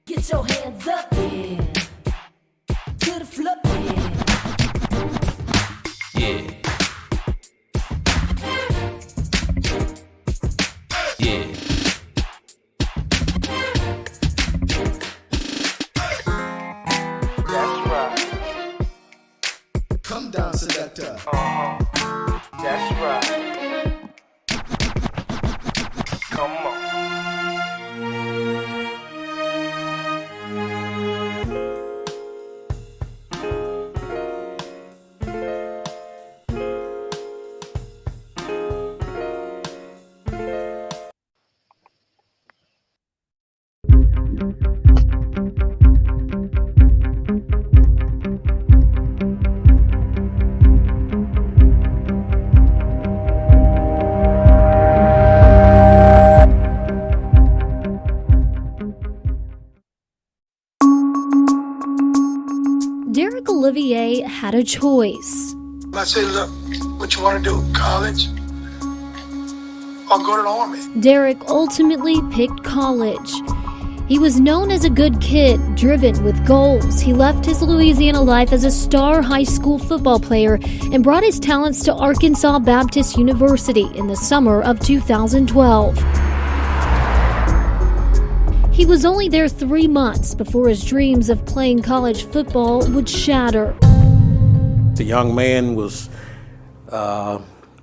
Get your hands up, yeah. To the floor, yeah. Yeah. That's right. Come down, selector. That's right. Come on. Derek Olivier had a choice. I said, look, what you want to do, college or go to the Army? Derek ultimately picked college. He was known as a good kid, driven with goals. He left his Louisiana life as a star high school football player and brought his talents to Arkansas Baptist University in the summer of 2012. He was only there 3 months before his dreams of playing college football would shatter. The young man was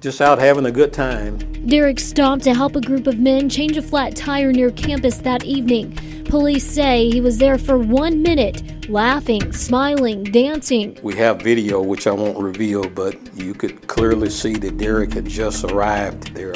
just out having a good time. Derek stopped to help a group of men change a flat tire near campus that evening. Police say he was there for 1 minute, laughing, smiling, dancing. We have video, which I won't reveal, but you could clearly see that Derek had just arrived there.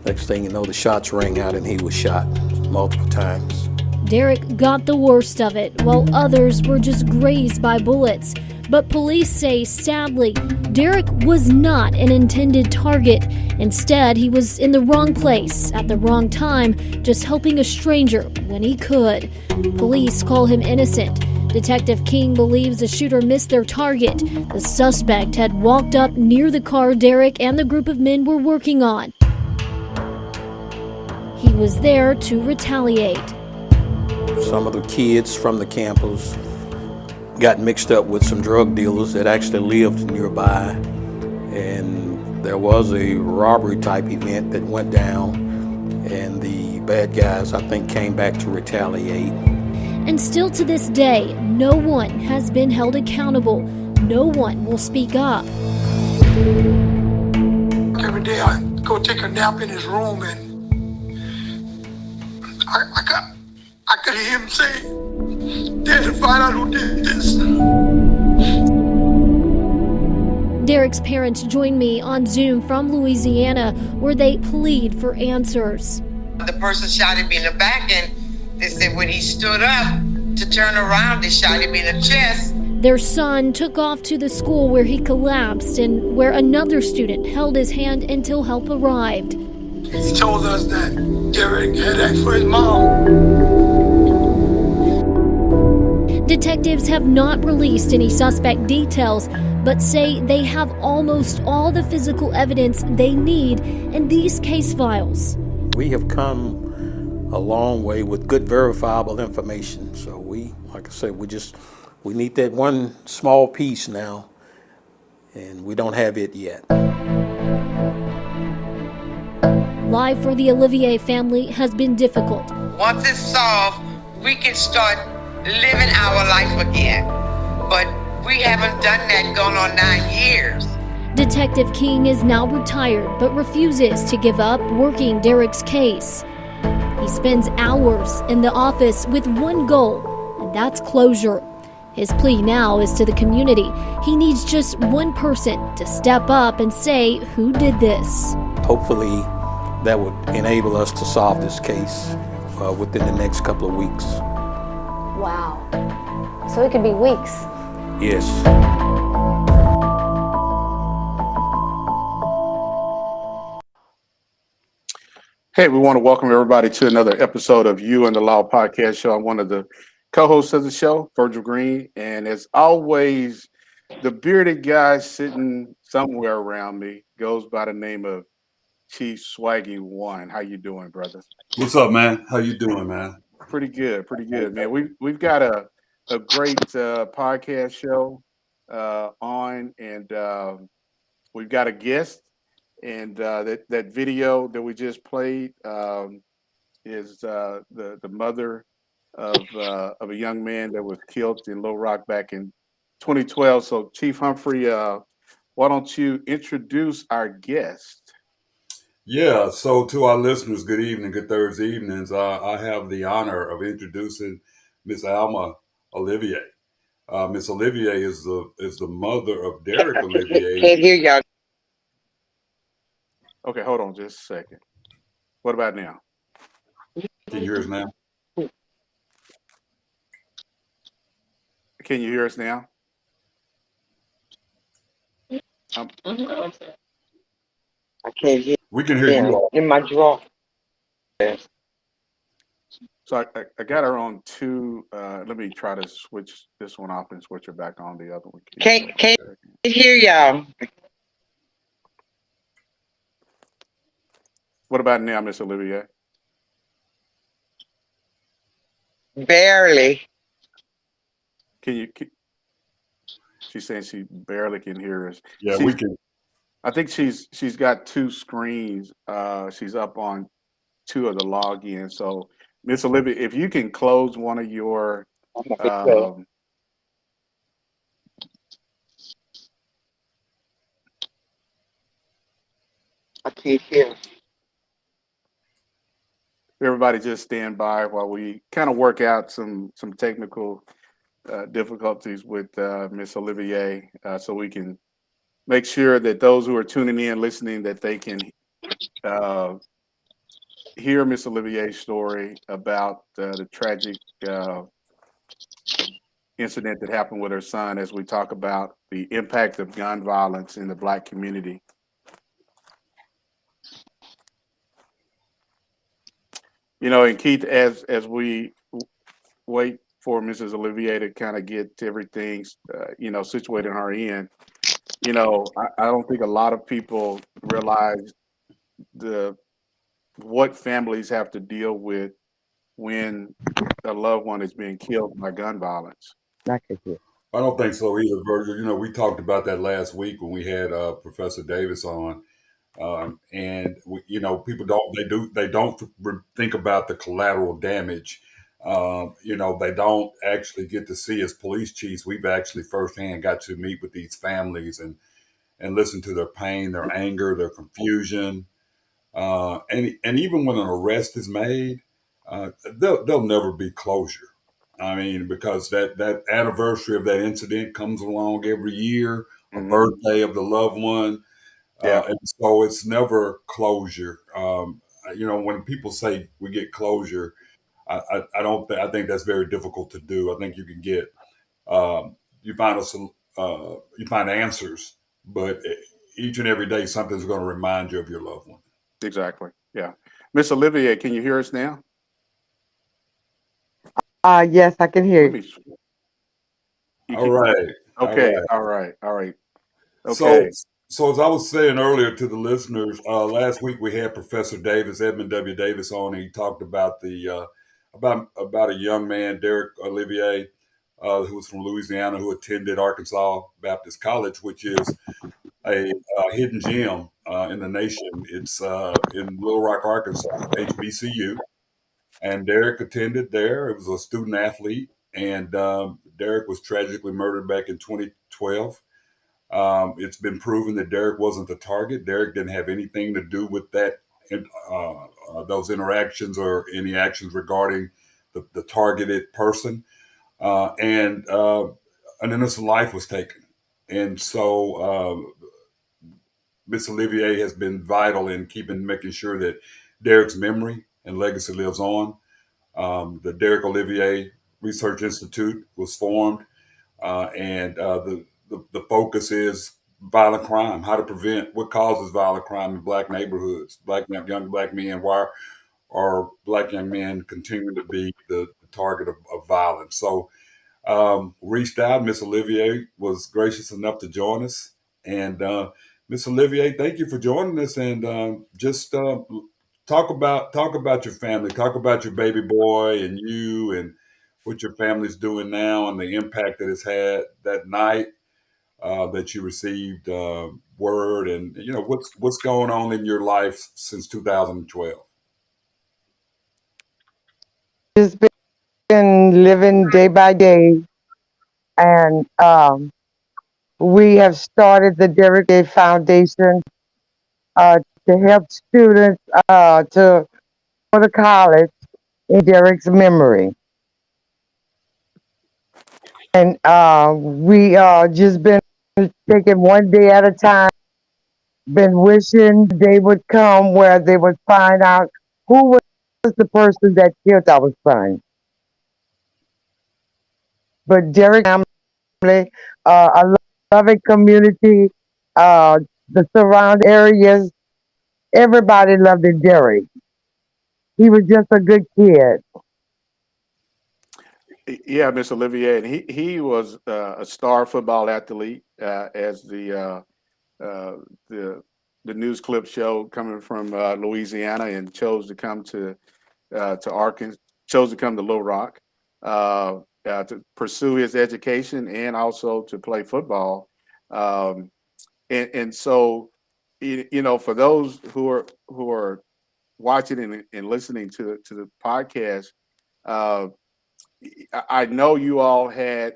Next thing you know, the shots rang out and he was shot multiple times. Derek got the worst of it, while others were just grazed by bullets. But police say, sadly, Derek was not an intended target. Instead, he was in the wrong place at the wrong time, just helping a stranger when he could. Police call him innocent. Detective King believes the shooter missed their target. The suspect had walked up near the car Derek and the group of men were working on. He was there to retaliate. Some of the kids from the campus got mixed up with some drug dealers that actually lived nearby, and there was a robbery type event that went down, and the bad guys, I think, came back to retaliate. And still to this day, no one has been held accountable. No one will speak up. Every day I go take a nap in his room and I could hear him say, "Dad, to find out who did this." Derek's parents joined me on Zoom from Louisiana, where they plead for answers. The person shot him in the back, and they said when he stood up to turn around, they shot him in the chest. Their son took off to the school where he collapsed and where another student held his hand until help arrived. He told us that Derek had asked for his mom. Detectives have not released any suspect details, but say they have almost all the physical evidence they need in these case files. We have come a long way with good verifiable information. So like I said, we need that one small piece now, and we don't have it yet. Life for the Olivier family has been difficult. Once it's solved, we can start living our life again. But we haven't done that going on 9 years. Detective King is now retired but refuses to give up working Derek's case. He spends hours in the office with one goal, and that's closure. His plea now is to the community. He needs just one person to step up and say who did this. Hopefully that would enable us to solve this case within the next couple of weeks. Wow. So it could be weeks. Yes. Hey, we want to welcome everybody to another episode of You and the Law podcast show. I'm one of the co-hosts of the show, Virgil Green, and as always, the bearded guy sitting somewhere around me goes by the name of Chief Swaggy One. How you doing, brother? What's up, man? How you doing, man? Pretty good, man. We've got a great podcast show on, and we've got a guest, and that video that we just played is the mother of a young man that was killed in Little Rock back in 2012. So, Chief Humphrey, why don't you introduce our guest? Yeah, so to our listeners, good evening, good Thursday evenings. I have the honor of introducing Miss Alma Olivier. Miss Olivier is the mother of Derek Olivier. Can't hear y'all. Okay, hold on just a second. What about now? Can you hear us now? Can you hear us now? I can't hear We can hear you. in my drawer. So I got her on two. Let me try to switch this one off and switch her back on the other one. Can't hear y'all. What about now, Miss Olivier? Barely. She's saying she barely can hear us. Yeah, we can. I think she's got two screens. She's up on two of the logins. So, Miss Olivia, if you can close one of your I can't hear. everybody just stand by while we kind of work out some technical difficulties with Miss Olivier, so we can make sure that those who are tuning in, listening, that they can hear Miss Olivier's story about the tragic incident that happened with her son, as we talk about the impact of gun violence in the Black community. You know, and Keith, as we wait for Mrs. Olivier to kind of get everything, situated on her end, I don't think a lot of people realize what families have to deal with when a loved one is being killed by gun violence. I don't think so either, Virgil. We talked about that last week when we had Professor Davis on. And people don't think about the collateral damage. They don't actually get to see, as police chiefs, we've actually firsthand got to meet with these families and listen to their pain, their anger, their confusion. And even when an arrest is made, there'll never be closure. I mean, because that anniversary of that incident comes along every year, a birthday of the loved one. Yeah. And so it's never closure. When people say we get closure, I don't. I think that's very difficult to do. I think you can get you find answers, but each and every day something's going to remind you of your loved one. Exactly. Yeah. Miss Olivier, can you hear us now? Yes, I can hear you. All right. Okay. All right. Okay. So as I was saying earlier to the listeners, last week we had Professor Davis, Edmund W. Davis, on. He talked about about a young man, Derek Olivier, who was from Louisiana, who attended Arkansas Baptist College, which is a hidden gem in the nation. It's in Little Rock, Arkansas, HBCU. And Derek attended there. It was a student athlete, and Derek was tragically murdered back in 2012. It's been proven that Derek wasn't the target. Derek didn't have anything to do with that, those interactions or any actions regarding the targeted person. And an innocent life was taken. And so Miss Olivier has been vital in making sure that Derek's memory and legacy lives on. The Derek Olivier Research Institute was formed, and the focus is violent crime, how to prevent, what causes violent crime in Black neighborhoods, young Black men. Why are Black young men continuing to be the target of violence? So reached out. Miss Olivier was gracious enough to join us. And Miss Olivier, thank you for joining us. And just talk about your family. Talk about your baby boy and you and what your family's doing now and the impact that it's had that night that you received word, and what's going on in your life since 2012. Just been living day by day, and we have started the Derek Day Foundation to help students to go to college in Derek's memory. And we just been taking one day at a time, been wishing the day would come where they would find out who was the person that killed our son. But Derek family, a loving community, the surround areas, everybody loved Derek. He was just a good kid. Yeah, Miss Olivier, and he was a star football athlete, as uh, the the news clip showed, coming from Louisiana, and chose to come to Arkansas, chose to come to Little Rock to pursue his education and also to play football. Um, and so, for those who are watching and listening to the podcast, uh, I know you all had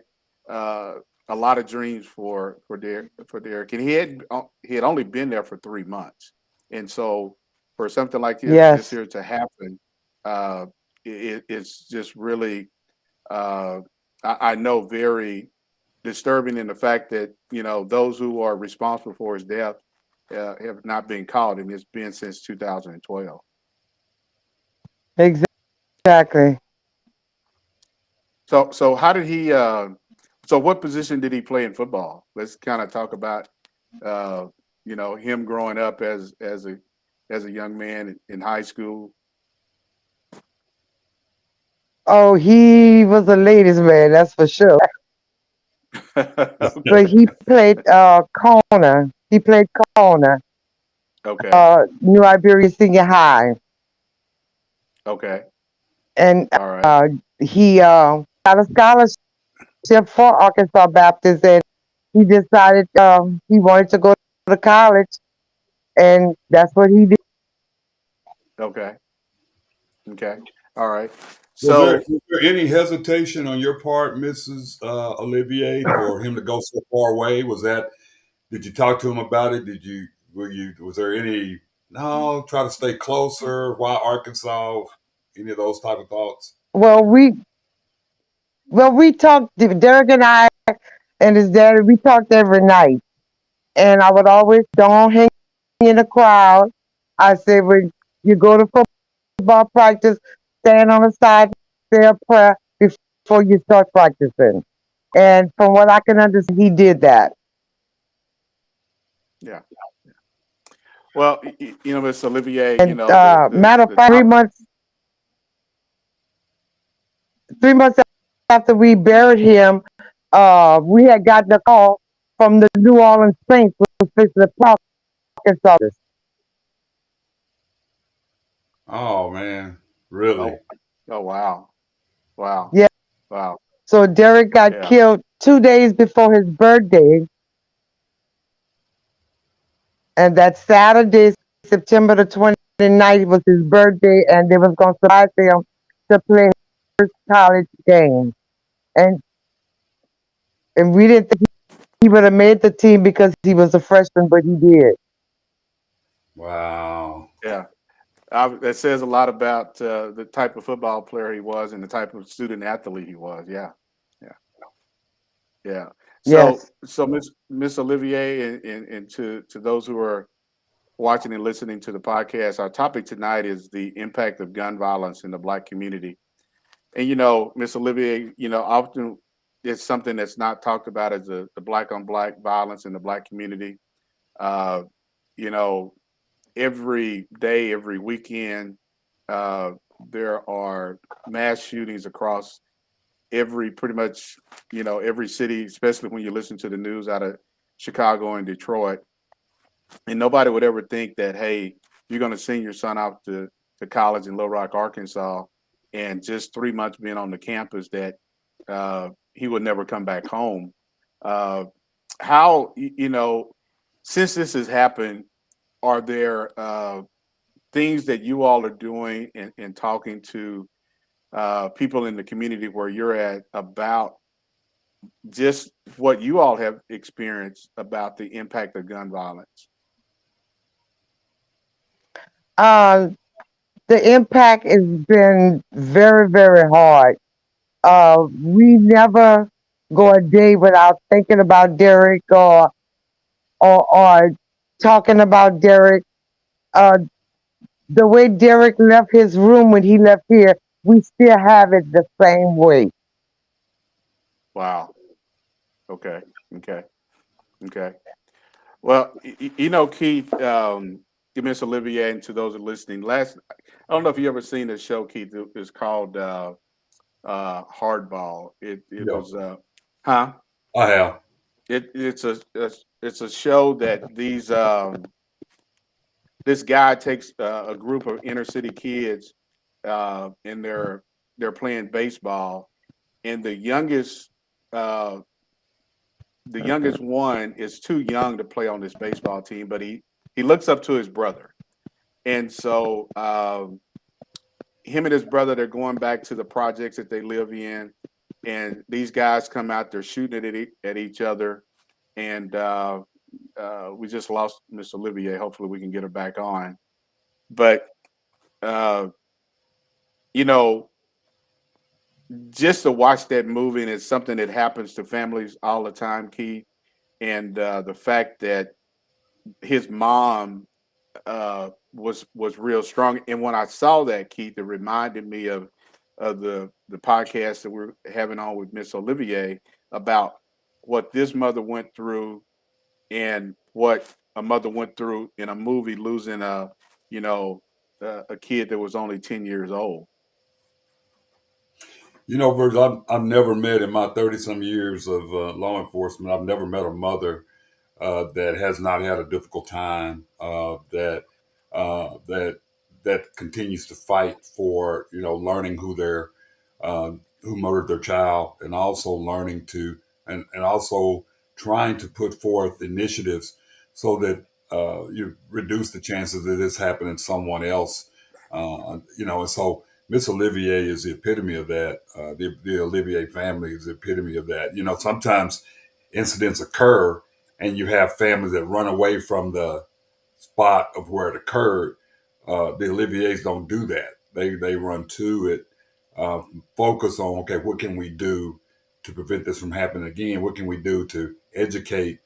uh, a lot of dreams for Derek, and he had only been there for 3 months, and so for something like this Yes, here to happen, uh, it's just really, uh, I know, very disturbing in the fact that those who are responsible for his death have not been caught, and it's been since 2012. exactly. So how did he? So what position did he play in football? Let's kind of talk about uh, him growing up as a young man in high school. Oh, he was a ladies' man, that's for sure. But Okay, he played corner. He played corner, okay, New Iberia Senior High, okay, and all right, he got a scholarship for Arkansas Baptist, and he decided he wanted to go to college, and that's what he did. okay, okay, all right. Was there, So was there any hesitation on your part, Mrs. Olivier, for him to go so far away? Did you talk to him about it? Was there any, no, try to stay closer? Why Arkansas? Any of those type of thoughts? Well, we talked. Derek and I and his daddy. We talked every night, and I would always don't hang in the crowd. I said when you go to football practice, stand on the side, say a prayer before you start practicing. And from what I can understand, he did that. yeah, well, Miss Olivier, And the matter of the fact, top. 3 months after we buried him, we had gotten a call from the New Orleans Saints, which was fixing to play Arkansas. Oh man, really? Oh, oh, wow, wow, Yeah. wow, So Derek got yeah, killed 2 days before his birthday, and that Saturday, September the 29th, was his birthday, and they was going to surprise him to play his first college game. And we didn't think he would have made the team because he was a freshman, but he did. Wow. yeah. That says a lot about the type of football player he was and the type of student athlete he was. Yeah, yeah, yeah. So, Yes. Miss Olivier, and to those who are watching and listening to the podcast, our topic tonight is the impact of gun violence in the Black community. And Miss Olivier, often it's something that's not talked about as the Black on Black violence in the Black community. Uh, you know, every day, every weekend, uh, there are mass shootings across pretty much, every city, especially when you listen to the news out of Chicago and Detroit. And nobody would ever think that, hey, you're going to send your son out to college in Little Rock, Arkansas, and just 3 months being on the campus that he would never come back home. How, since this has happened, are there things that you all are doing and talking to people in the community where you're at about just what you all have experienced about the impact of gun violence? The impact has been very, very hard. We never go a day without thinking about Derek or talking about Derek. The way Derek left his room when he left here, we still have it the same way. Wow. Okay. Well, Keith, Miss Olivier, and to those that are listening, I don't know if you ever seen this show, Keith. It's called Hardball. It Yeah. was huh? I have. It's a show that this guy takes a group of inner city kids and they're playing baseball, and the youngest one is too young to play on this baseball team, but he looks up to his brother, and so him and his brother, they're going back to the projects that they live in, and these guys come out, they're shooting at each other, and we just lost Miss Olivier. Hopefully we can get her back on. But just to watch that movie, and it's something that happens to families all the time, Keith, and the fact that his mom was real strong. And when I saw that, Keith, it reminded me of the podcast that we're having on with Miss Olivier about what this mother went through and what a mother went through in a movie, losing a kid that was only 10 years old. Virgil, I've never met, in my 30-some years of law enforcement, I've never met a mother that has not had a difficult time, that continues to fight for, learning who murdered their child, and also learning to, and also trying to put forth initiatives so that you reduce the chances that this happening to someone else. And so Miss Olivier is the epitome of that. The Olivier family is the epitome of that. Sometimes incidents occur and you have families that run away from the spot of where it occurred. The Oliviers don't do that. They run to it, focus on, okay, what can we do to prevent this from happening again? What can we do to educate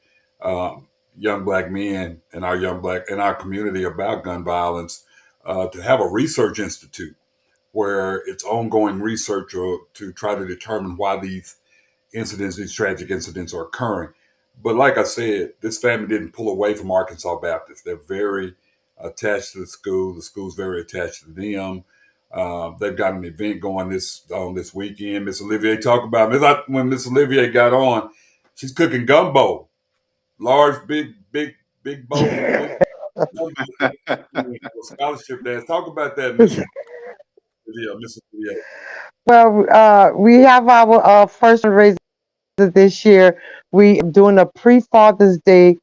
young Black men in our community about gun violence? To have a research institute where it's ongoing research to try to determine why these tragic incidents are occurring. But like I said, this family didn't pull away from Arkansas Baptist. They're very attached to the school. The school's very attached to them. They've got an event going this weekend. Miss Olivier when Miss Olivier got on, she's cooking gumbo, large, big bowl. Scholarship dance. Talk about that, Miss Olivier. Well, we have our first fundraiser this year. We doing a pre-Father's Day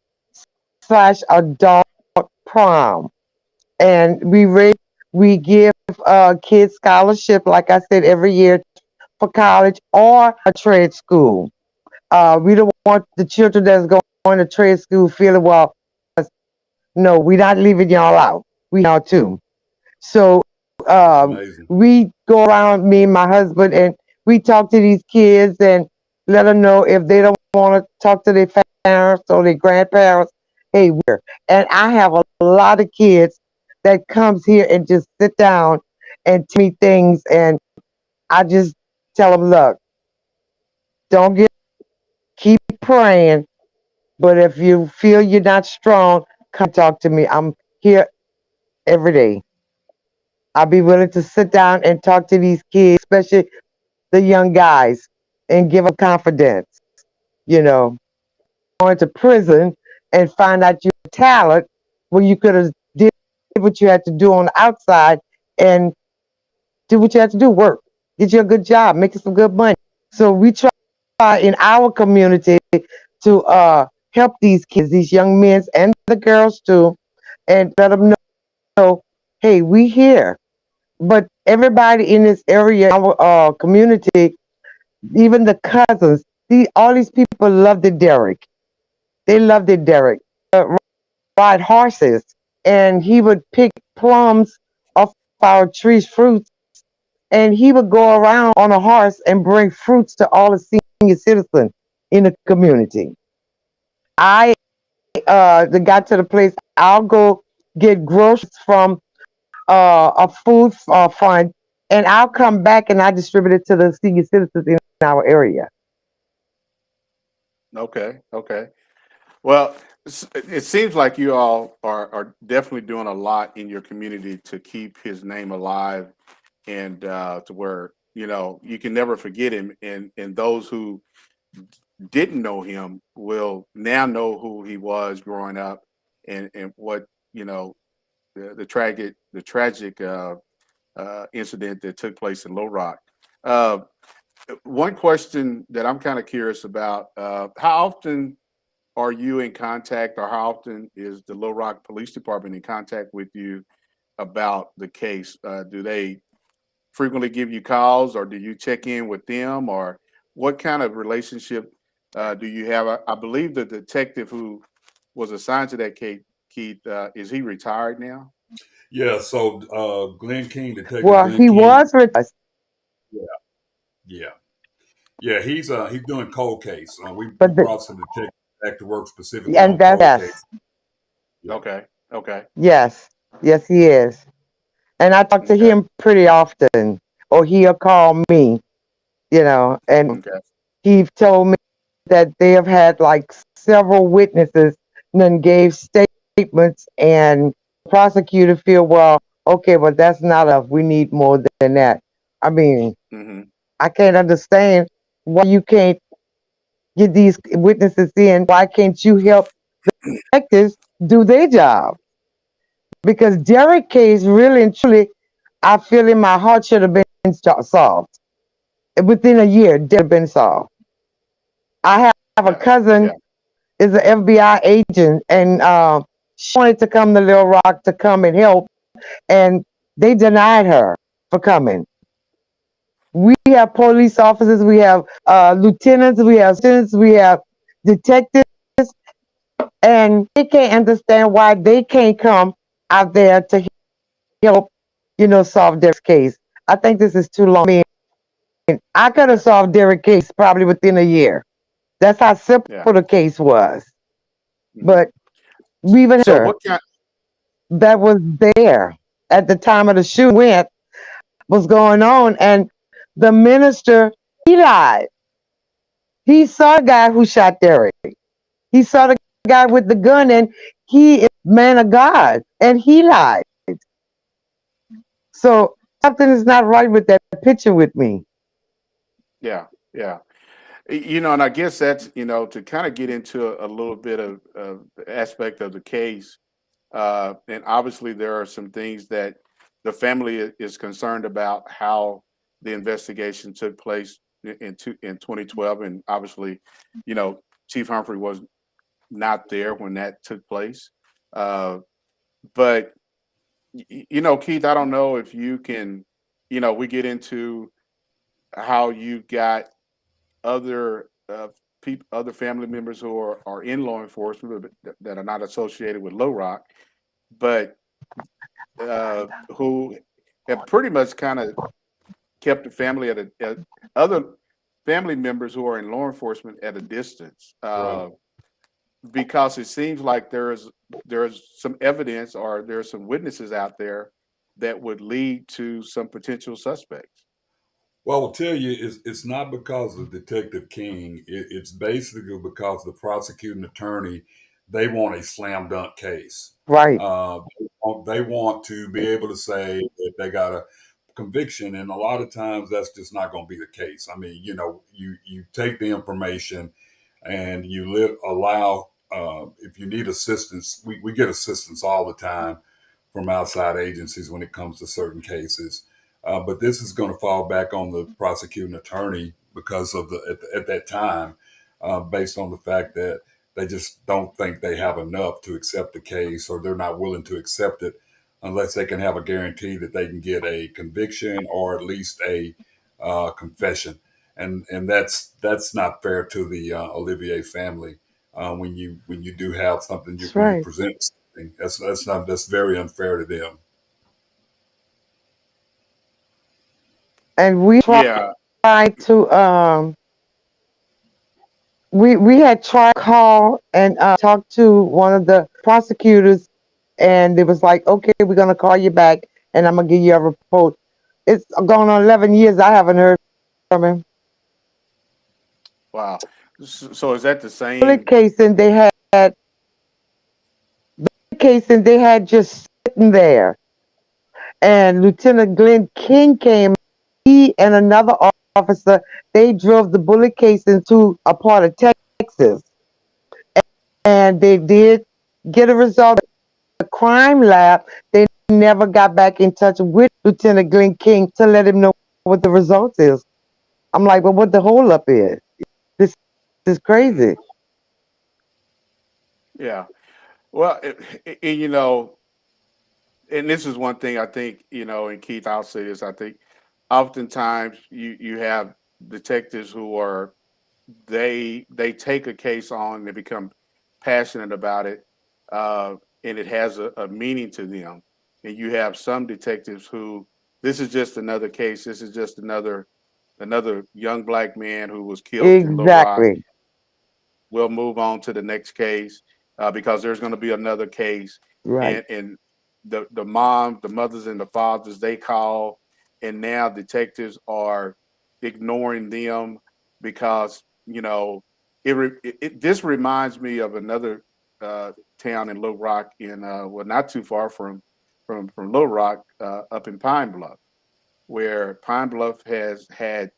/ adult prom, and we give kids scholarship, like I said, every year for college or a trade school. We don't want the children that's going to trade school feeling, well, no, we're not leaving y'all out. We are too. So we go around, me and my husband, and we talk to these kids and let them know if they don't want to talk to their parents or their grandparents. Hey, we're. And I have a lot of kids that comes here and just sit down and tell me things, and I just tell them, look, keep praying, but if you feel you're not strong, come talk to me. I'm here every day. I'll be willing to sit down and talk to these kids, especially the young guys, and give them confidence. Going to prison and find out your talent when you could have did what you had to do on the outside and do what you have to do, work, get you a good job, make you some good money. So we try in our community to help these kids, these young men and the girls too, and let them know, hey, we here. But everybody in this area, our community, even the cousins, all these people loved it, Derek. They loved it, Derek. Ride horses, and he would pick plums off our trees, fruits, and he would go around on a horse and bring fruits to all the senior citizens in the community. I got to the place. I'll go get groceries from a food fund, and I'll come back and I distribute it to the senior citizens in our area. Okay, okay. Well, it seems like you all are definitely doing a lot in your community to keep his name alive, and to where you can never forget him, and those who didn't know him will now know who he was growing up, and what the tragic incident that took place in Little Rock. Uh, One question that I'm kind of curious about: how often are you in contact, or how often is the Little Rock Police Department in contact with you about the case? Do they frequently give you calls, or do you check in with them, or what kind of relationship do you have? I believe the detective who was assigned to that case, Keith, is he retired now? Yeah, so Glenn King, Detective Well, Glenn he King. was retired. Yeah, yeah, yeah. He's doing cold case. We But brought some detectives back to work specifically and on cold case. yes, Yeah. Okay. yes, he is. And I talk to Okay. him pretty often, or he'll call me, and Okay. he told me that they have had like several witnesses and then gave statements, and the prosecutor feel, well, okay, but that's not enough. We need more than that. I mean, Hmm. I can't understand why you can't get these witnesses in. Why can't you help detectives do their job? Because Derek case really and truly, I feel in my heart should have been solved within a year. Did have been solved. I have a cousin is an FBI agent, and she wanted to come to Little Rock to come and help, and they denied her for coming. We have police officers, we have lieutenants, we have students, we have detectives, and they can't understand why they can't come out there to help, solve Derek's case. I think this is too long. I mean, I could have solved Derek's case probably within a year. That's how simple Yeah. the case was. Mhm. But we even So what kind? that was there at the time of the shooting was going on, and the minister, he lied. He saw the guy who shot Derek. He saw the guy with the gun, and he is a man of God, and he lied. So something is not right with that picture with me. Yeah. And I guess that's to kind of get into a little bit of the aspect of the case. And obviously, there are some things that the family is concerned about how the investigation took place in 2012, and obviously, Chief Humphrey was not there when that took place. But Keith, I don't know if you can, we get into how you got other other family members who are in law enforcement that are not associated with Low Rock, but who have pretty much kind of kept the family at other family members who are in law enforcement at a distance, Right. because it seems like there's some evidence, or there's some witnesses out there that would lead to some potential suspects. Well, I'll tell you, it's not because of Detective King. It's basically because the prosecuting attorney, they want a slam dunk case. Right. They want to be able to say that they got a conviction, and a lot of times that's just not going to be the case. I mean, you take the information and you allow. If you need assistance, we get assistance all the time from outside agencies when it comes to certain cases. But this is going to fall back on the prosecuting attorney because of at that time, based on the fact that they just don't think they have enough to accept the case, or they're not willing to accept it unless they can have a guarantee that they can get a conviction or at least a confession. And that's not fair to the Olivier family. When you do have something, That's when you right. present something, that's very unfair to them. And we Yeah, tried to we had tried to call and talk to one of the prosecutors, and it was like, okay, we're gonna call you back, and I'm gonna give you a report. It's going on 11 years. I haven't heard from him. wow. So is that the Bullet same? case, and they had just sitting there, and Lieutenant Glenn King came. He and another officer, they drove the bullet case into a part of Texas, and they did get a result. The crime lab, they never got back in touch with Lieutenant Glenn King to let him know what the result is. I'm like, well, what the holdup is? This is crazy. Yeah. Well, you know, and this is one thing I think, you know, and Keith, I'll say this, I think oftentimes you have detectives who are they take a case on, they become passionate about it, and it has a meaning to them. And you have some detectives who this is just another case. This is just another young black man who was killed in Little Rock. Exactly. We'll move on to the next case because there's going to be another case, Right. and the mom, the mothers, and the fathers they call, and now detectives are ignoring them because you know this reminds me of another town in Little Rock in well not too far from Little Rock up in Pine Bluff, where Pine Bluff has had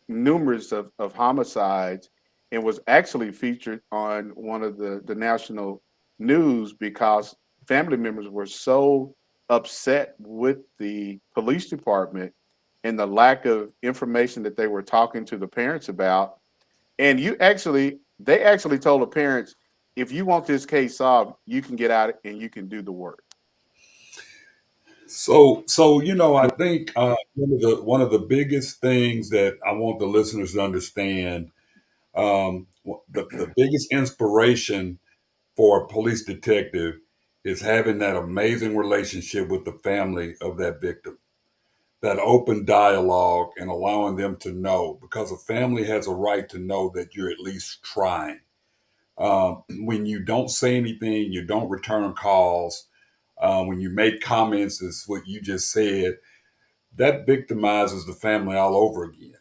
numerous of homicides and was actually featured on one of the national news because family members were so upset with the police department and the lack of information that they were talking to the parents about. And they actually told the parents, if you want this case solved, you can get out and you can do the work. So I think one of the biggest things that I want the listeners to understand, the biggest inspiration for a police detective is having that amazing relationship with the family of that victim, that open dialogue and allowing them to know, because a family has a right to know that you're at least trying. When you don't say anything, you don't return calls, when you make comments, is what you just said, that victimizes the family all over again.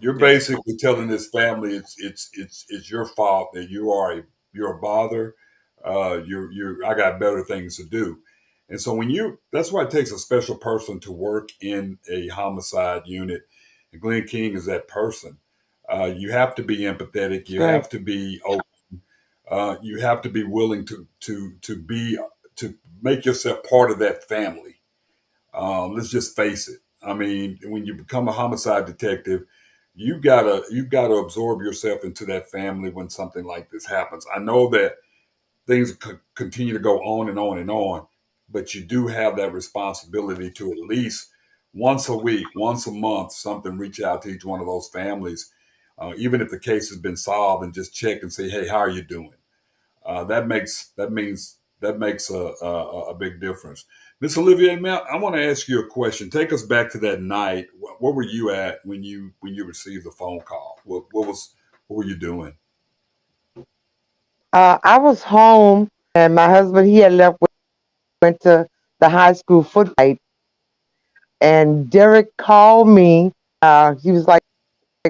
You're Yeah. basically telling this family it's your fault, that you're a bother. I got better things to do. And so that's why it takes a special person to work in a homicide unit. And Glenn King is that person. You have to be empathetic. That's You right. have to be open. You have to be willing to make yourself part of that family. Let's just face it. I mean, when you become a homicide detective, you gotta absorb yourself into that family when something like this happens. I know that things continue to go on and on and on, but you do have that responsibility to at least once a week, once a month, something reach out to each one of those families, even if the case has been solved, and just check and say, hey, how are you doing? That makes a big difference. Miss Olivier, man, I want to ask you a question. Take us back to that night. Where were you at when you received the phone call? What were you doing? I was home, and my husband, he had left, went to the high school football, and Derek called me. He was like,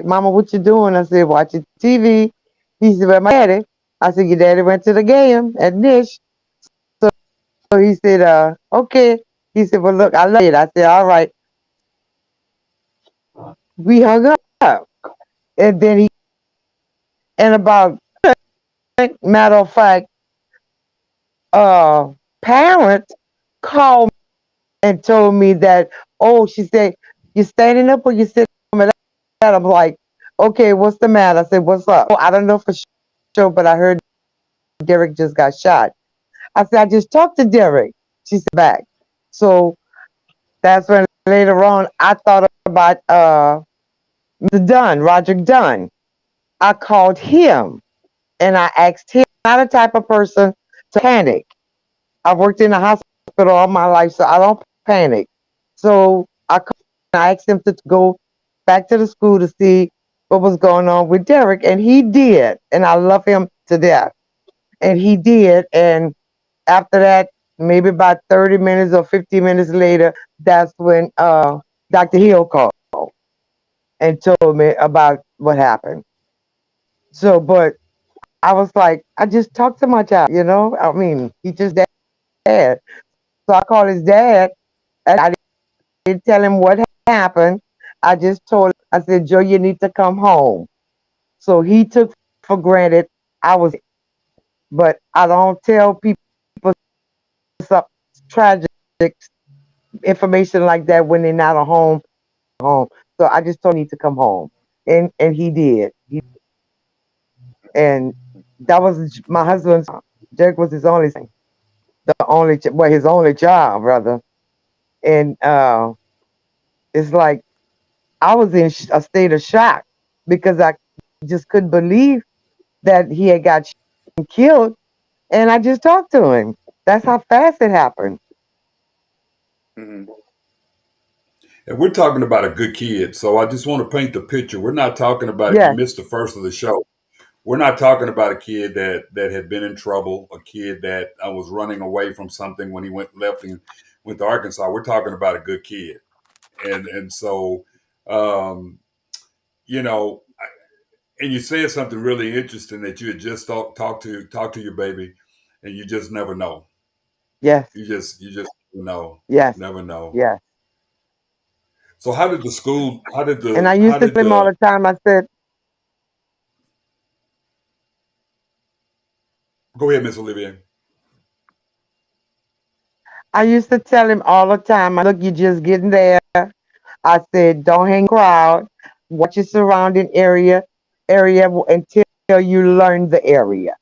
Mama, what you doing? I said, watching TV. He said, where my daddy? I said, your daddy went to the game at Nish. So he said, okay. He said, well, look, I love it. I said, all right. We hung up. And then and about, matter of fact, parent called and told me that, oh, she said, you standing up or you sitting down? I'm like, okay, what's the matter? I said, what's up? Oh, I don't know for sure, but I heard Derek just got shot. I said, I just talked to Derek. She said back. So that's when later on I thought about Mr. Dunn, Roger Dunn. I called him and I asked him, not a type of person to panic. I've worked in the hospital all my life, so I don't panic. So I asked him to go back to the school to see what was going on with Derek, and he did. And I love him to death. And he did. And after that, maybe about 30 minutes or 50 minutes later, that's when Dr. Hill called and told me about what happened. So, but I was like, I just talked to my child, you know? I mean, he just dead. So I called his dad. And I didn't tell him what happened. I just told him, I said, Joe, you need to come home. So he took for granted I was, but I don't tell people some tragic information like that when they're not at home. So I just told him to come home, and he did. And that was my husband's. Derek was his only thing, his only child, brother. And it's like I was in a state of shock because I just couldn't believe that he had got killed, and I just talked to him. That's how fast it happened. And we're talking about a good kid, so I just want to paint the picture. We're not talking about, if you Yes, missed the first of the show, we're not talking about a kid that had been in trouble, a kid that was running away from something when he went to Arkansas. We're talking about a good kid, and so um, you know, and you said something really interesting that you had just talk to your baby, and you just never know. yes, You just know, yes, never know. yes. So how did the school? How did And I the? How used to did tell him all the? the time. I said, Go ahead, Miss Olivia. I used to tell him all the time, look, you're just getting there. I said, don't hang crowd. Watch your surrounding area until you learn the area.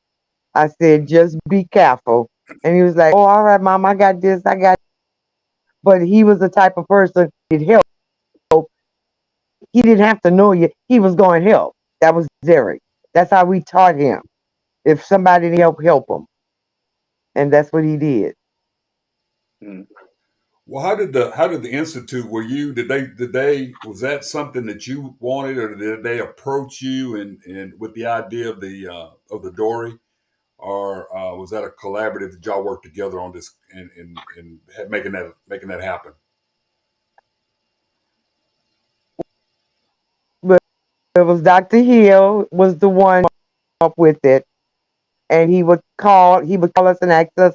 I said, just be careful. And he was like, oh, all right, mom, I got this, I got. But he was the type of person that help. He didn't have to know you. He was going to help. That was Derek. That's how we taught him. If somebody need help him. And that's what he did. Well, how did the institute? Did they was that something that you wanted, or did they approach you and with the idea of the Dory, or was that a collaborative that y'all worked together on this and making that happen? But it was Dr. Hill was the one up with it. And he would call us and ask us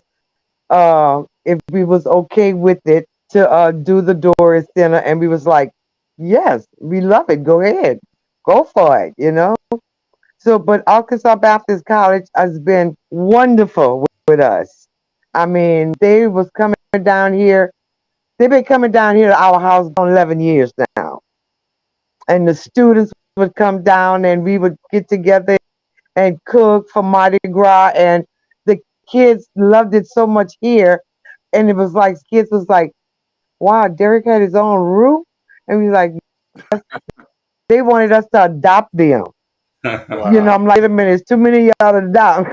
if we was okay with it to do the Doris Center, and we was like, yes, we love it. Go ahead, go for it. So, but Arkansas Baptist College has been wonderful with us. I mean, they was coming down here. They've been coming down here to our house for 11 years now, and the students would come down, and we would get together and cook for Mardi Gras, and the kids loved it so much here. And it was like kids was like, wow, Derek had his own roof. And we was like, they wanted us to adopt them. Wow. I'm like, wait a minute, it's too many of y'all to adopt.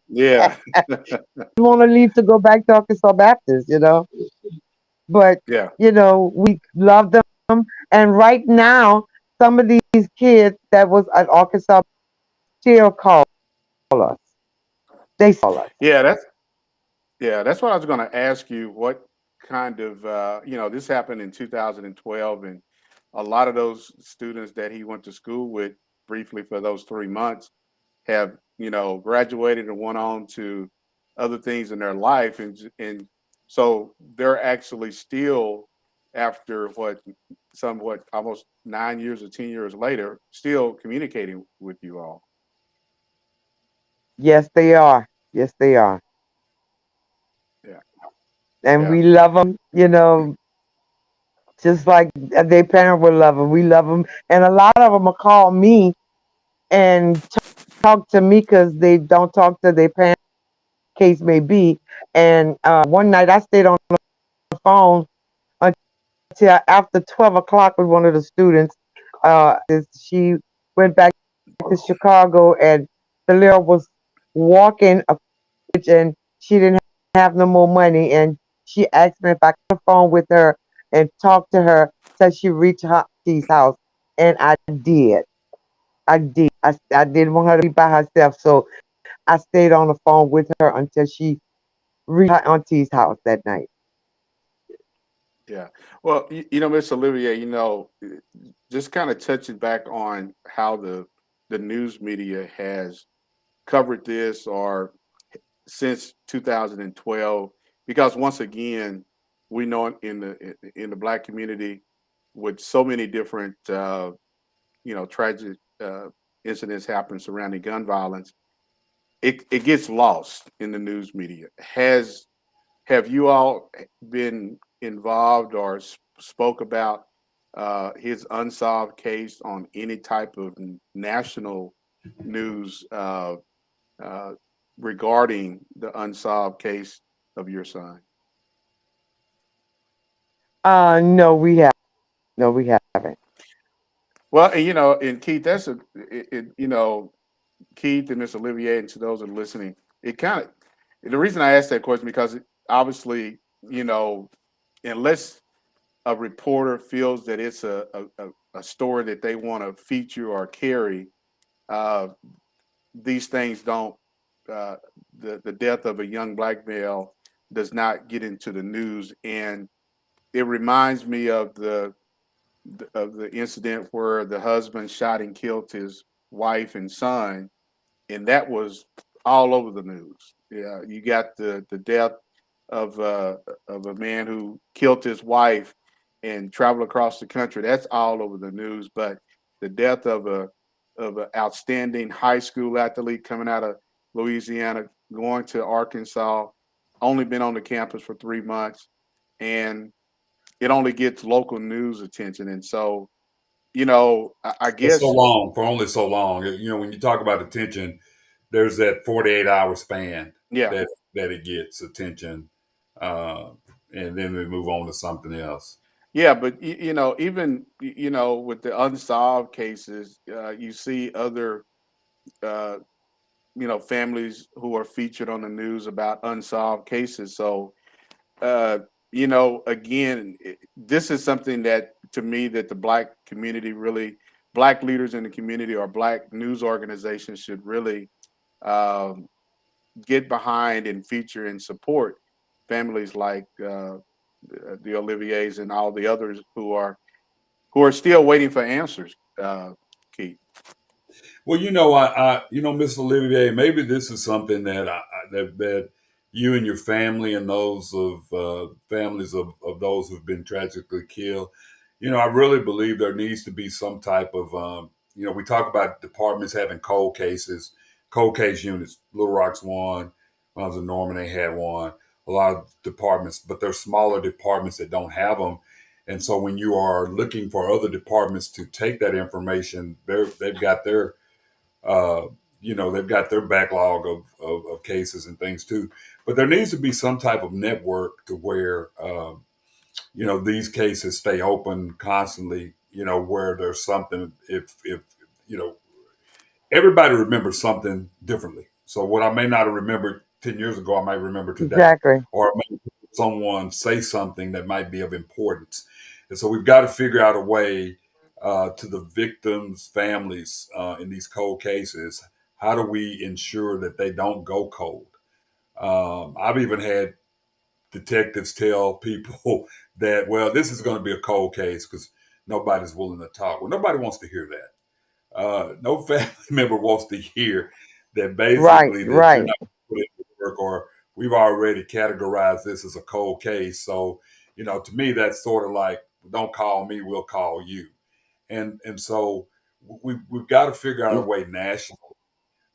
Yeah. You want to leave to go back to Arkansas Baptist. But, Yeah. we love them. And right now, some of these kids that was at Arkansas still call us. They call us. That's what I was going to ask you. What kind of, this happened in 2012, and a lot of those students that he went to school with briefly for those 3 months have, graduated and went on to other things in their life. And so they're actually still, after somewhat almost 9 years or 10 years later, still communicating with you all. Yes, they are. Yes, they are. Yeah. and Yeah. we love them, just like their parent would love them. We love them, and a lot of them will call me and talk to me because they don't talk to their parents, case may be. And one night I stayed on the phone until after 12 o'clock with one of the students. She went back to Chicago, and the little was walking a bridge, and she didn't have no more money. And she asked me if I could phone with her and talk to her till she reached her auntie's house. And I did. I did. I didn't want her to be by herself, so I stayed on the phone with her until she reached her auntie's house that night. Yeah. Well, Miss Olivier, just kind of touching back on how the news media has covered this or since 2012, because once again, we know in the Black community, with so many different tragic incidents happen surrounding gun violence, it gets lost in the news media. Have you all been involved or spoke about his unsolved case on any type of national news regarding the unsolved case of your son? No, we haven't. No, we haven't. Well, and Keith, Keith and Miss Olivier, and to those that are listening, it kind of the reason I asked that question because obviously, unless a reporter feels that it's a story that they want to feature or carry, uh, these things don't. Uh, the death of a young black male does not get into the news, and it reminds me of the incident where the husband shot and killed his wife and son, and that was all over the news. Yeah, you got the death of a man who killed his wife and traveled across the country. That's all over the news. But the death of an outstanding high school athlete coming out of Louisiana, going to Arkansas, only been on the campus for 3 months, and it only gets local news attention. And so, I For so guess, long, for only so long. When you talk about attention, there's that 48-hour span yeah, that it gets attention, uh, and then we move on to something else. yeah, but even with the unsolved cases, you see other uh, families who are featured on the news about unsolved cases. So, uh, again, this is something that to me that the black community really, black leaders in the community or black news organizations should really um, get behind and feature and support families like the Oliviers and all the others who are still waiting for answers. Keith. Well, Miss Olivier, maybe this is something that you and your family and those of families of those who've been tragically killed. I really believe there needs to be some type of, we talk about departments having cold case units. Little Rock's one. When I was in Norman, they had one. A lot of departments, but there's smaller departments that don't have them. And so when you are looking for other departments to take that information, they've got their uh, they've got their backlog of cases and things too. But there needs to be some type of network to where, these cases stay open constantly, where there's something, if, you know, everybody remembers something differently. So what I may not have remembered 10 years ago, I might remember today, Exactly. or maybe someone say something that might be of importance. And so we've got to figure out a way to the victims' families in these cold cases. How do we ensure that they don't go cold? I've even had detectives tell people that, well, this is going to be a cold case because nobody's willing to talk. Well, nobody wants to hear that. No family member wants to hear that Right, basically that you're right. not putting in work or we've already categorized this as a cold case. So, to me, that's sort of like, don't call me, we'll call you. And so we've got to figure out a way nationally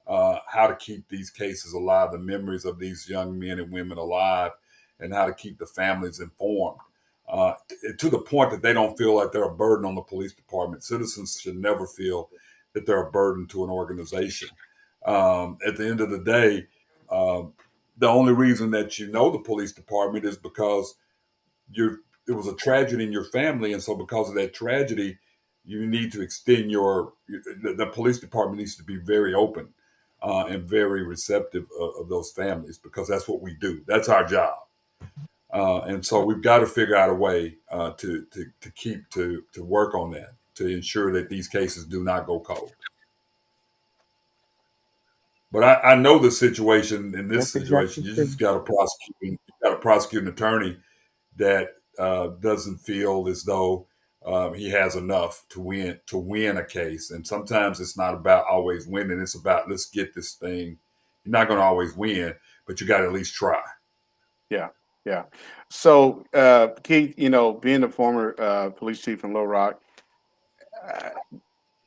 how to keep these cases alive, the memories of these young men and women alive. and how to keep the families informed. To the point that they don't feel like they're a burden on the police department. Citizens should never feel that they're a burden to an organization. At the end of the day, the only reason that you know the police department is because it was a tragedy in your family, and so because of that tragedy, you need to extend the police department needs to be very open and very receptive of those families, because that's what we do. That's our job. And so we've got to figure out a way to work on that, to ensure that these cases do not go cold. But I know the situation in this That's situation. exactly You true. just got a prosecuting attorney that doesn't feel as though he has enough to win a case. And sometimes it's not about always winning. It's about, let's get this thing. You're not going to always win, but you got to at least try. Yeah, yeah. So, Keith, being the former police chief in Little Rock,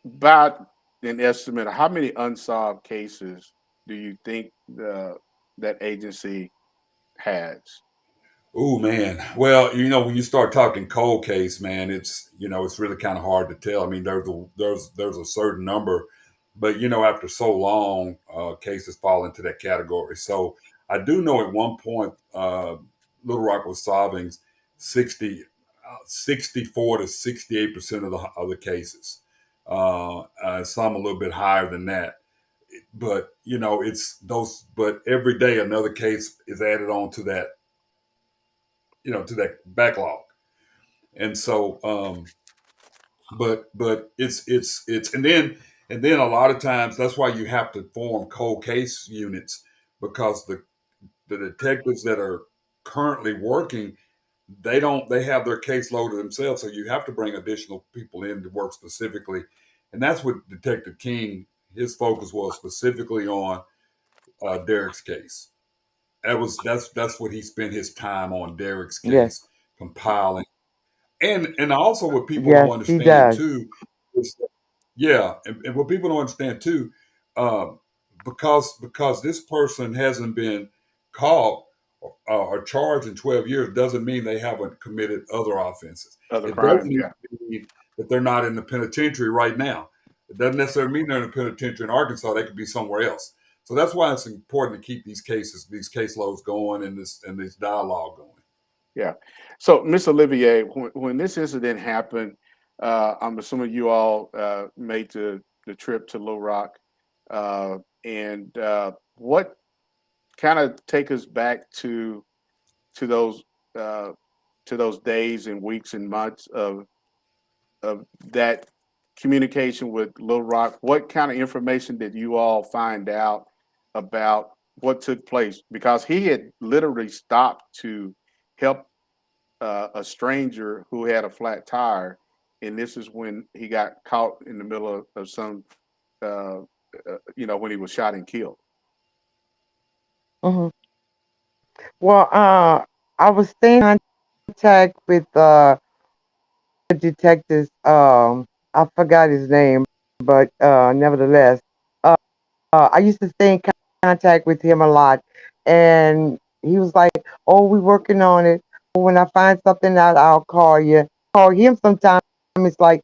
about an estimate of how many unsolved cases do you think that agency has? Oh man. Well, when you start talking cold case, man, it's really kind of hard to tell. I mean, there's a certain number, but after so long, cases fall into that category. So I do know at one point, Little Rock was solving 64 to 68% of the cases. Some a little bit higher than that. But it's those. But every day another case is added on to that, to that backlog. And so, but it's and then a lot of times that's why you have to form cold case units, because the detectives that are currently working, they have their case loaded themselves. So you have to bring additional people in to work specifically. And that's what Detective King, his focus was specifically on Derek's case. That's what he spent his time on, Derek's Yes, case, compiling. And also what people don't yes, he understand does. too is that, yeah, and what people don't understand too, because this person hasn't been caught or charged in 12 years doesn't mean they haven't committed other offenses. Other It doesn't crimes, even yeah. mean that they're not in the penitentiary right now. It doesn't necessarily mean they're in the penitentiary in Arkansas. They could be somewhere else. So that's why it's important to keep these caseloads going, and this dialogue going. Yeah. So, Miss Olivier, when this incident happened, I'm assuming you all made the trip to Little Rock, and what kind of take us back to those days and weeks and months of that communication with Little Rock. What kind of information did you all find out about what took place? Because he had literally stopped to help a stranger who had a flat tire, and this is when he got caught in the middle of some, when he was shot and killed. Hmm. Well, I was staying in contact with detectives. I forgot his name, but nevertheless, I used to stay in contact with him a lot, and he was like, "Oh, we're working on it. When I find something out, I'll call you." Call him sometime. It's like,